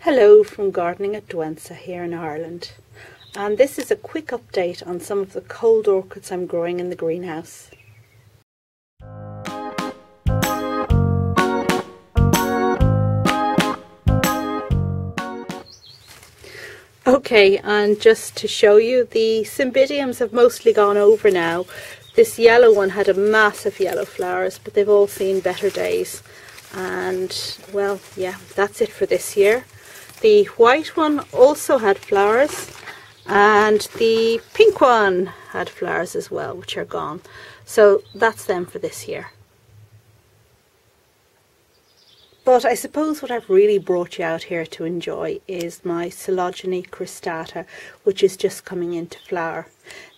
Hello from Gardening at Douentza here in Ireland, and this is a quick update on some of the cold orchids I'm growing in the greenhouse. Okay, and just to show you, the cymbidiums have mostly gone over now. This yellow one had a massive yellow flowers, but they've all seen better days. And well, yeah, that's it for this year. The white one also had flowers, and the pink one had flowers as well, which are gone. So that's them for this year. But I suppose what I've really brought you out here to enjoy is my Coelogyne cristata, which is just coming into flower.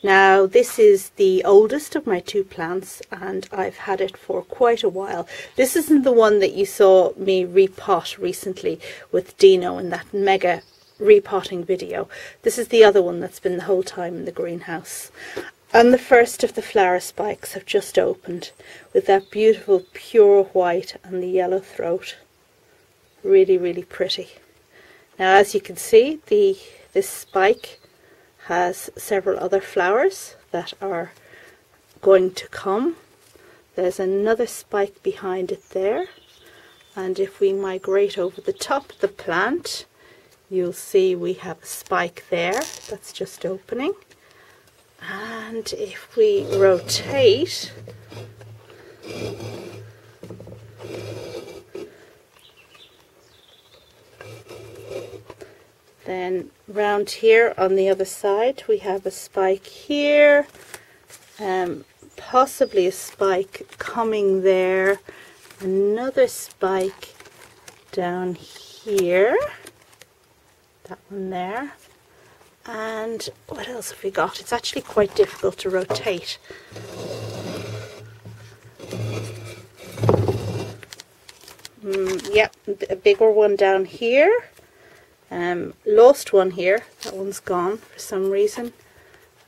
Now, this is the oldest of my two plants, and I've had it for quite a while. This isn't the one that you saw me repot recently with Dino in that mega repotting video. This is the other one that's been the whole time in the greenhouse. And the first of the flower spikes have just opened with that beautiful pure white and the yellow throat. Really, really pretty. Now, as you can see, this spike has several other flowers that are going to come. There's another spike behind it there, and if we migrate over the top of the plant, you'll see we have a spike there that's just opening. And if we rotate, then round here on the other side we have a spike here, possibly a spike coming there, another spike down here, that one there. And what else have we got? It's actually quite difficult to rotate. Yep, a bigger one down here. Lost one here. That one's gone for some reason.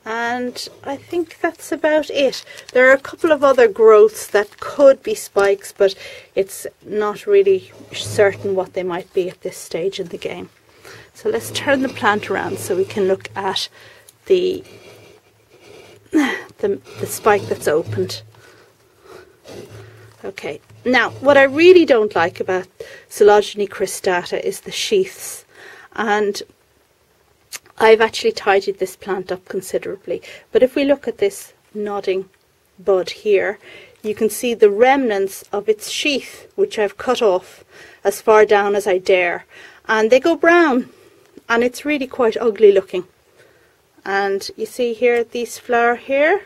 And I think that's about it. There are a couple of other growths that could be spikes, but it's not really certain what they might be at this stage in the game. So let's turn the plant around so we can look at the spike that's opened. Okay, now what I really don't like about Coelogyne cristata is the sheaths, and I've actually tidied this plant up considerably. But if we look at this nodding bud here, you can see the remnants of its sheath, which I've cut off as far down as I dare, and they go brown. And it's really quite ugly looking. And you see here, these flower here,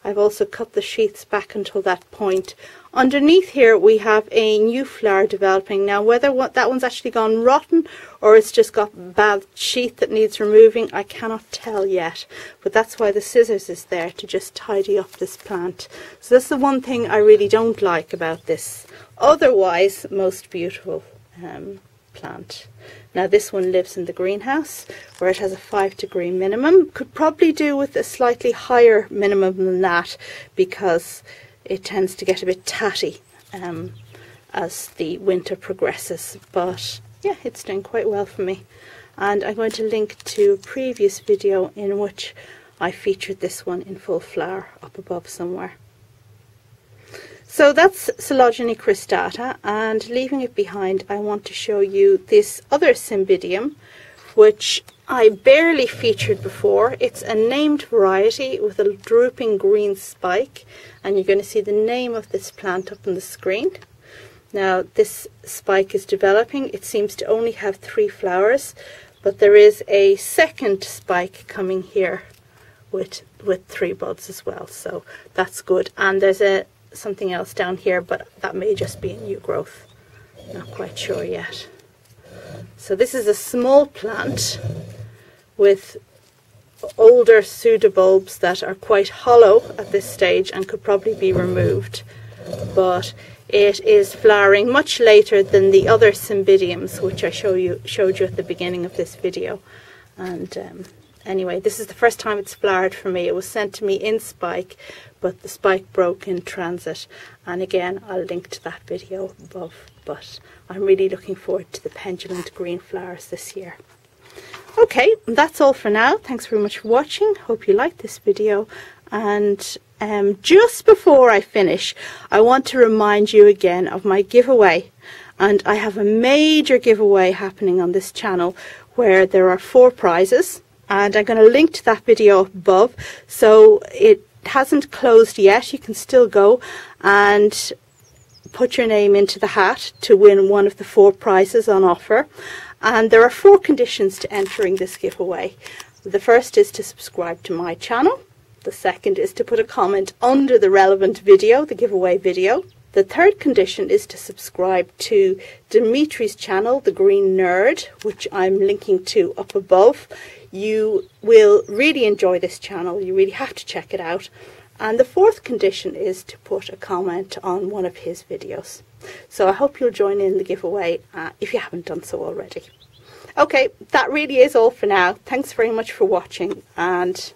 I've also cut the sheaths back until that point. Underneath here we have a new flower developing. Now, whether that one's actually gone rotten or it's just got bad sheath that needs removing, I cannot tell yet. But that's why the scissors is there, to just tidy up this plant. So that's the one thing I really don't like about this otherwise most beautiful plant. Now, this one lives in the greenhouse where it has a 5-degree minimum. Could probably do with a slightly higher minimum than that, because it tends to get a bit tatty as the winter progresses. But yeah, it's doing quite well for me. And I'm going to link to a previous video in which I featured this one in full flower up above somewhere. So that's Coelogyne cristata, and leaving it behind, I want to show you this other cymbidium, which I barely featured before. It's a named variety with a drooping green spike, and you're going to see the name of this plant up on the screen. Now, this spike is developing. It seems to only have 3 flowers, but there is a second spike coming here with 3 buds as well, so that's good. And there's something else down here, but that may just be a new growth. Not quite sure yet. So this is a small plant with older pseudobulbs that are quite hollow at this stage and could probably be removed. But it is flowering much later than the other cymbidiums, which I showed you at the beginning of this video. And anyway, this is the first time it's flowered for me. It was sent to me in spike, but the spike broke in transit, and again I'll link to that video above. But I'm really looking forward to the pendulant green flowers this year. Okay, that's all for now. Thanks very much for watching. Hope you liked this video, and just before I finish, I want to remind you again of my giveaway. And I have a major giveaway happening on this channel where there are 4 prizes, and I'm going to link to that video above. So it hasn't closed yet. You can still go and put your name into the hat to win one of the 4 prizes on offer. And there are 4 conditions to entering this giveaway. The first is to subscribe to my channel. The second is to put a comment under the relevant video, the giveaway video. The third condition is to subscribe to Dimitri's channel, The Green Nerd, which I'm linking to up above. You will really enjoy this channel. You really have to check it out. And the fourth condition is to put a comment on one of his videos. So I hope you'll join in the giveaway if you haven't done so already. Okay, that really is all for now. Thanks very much for watching, and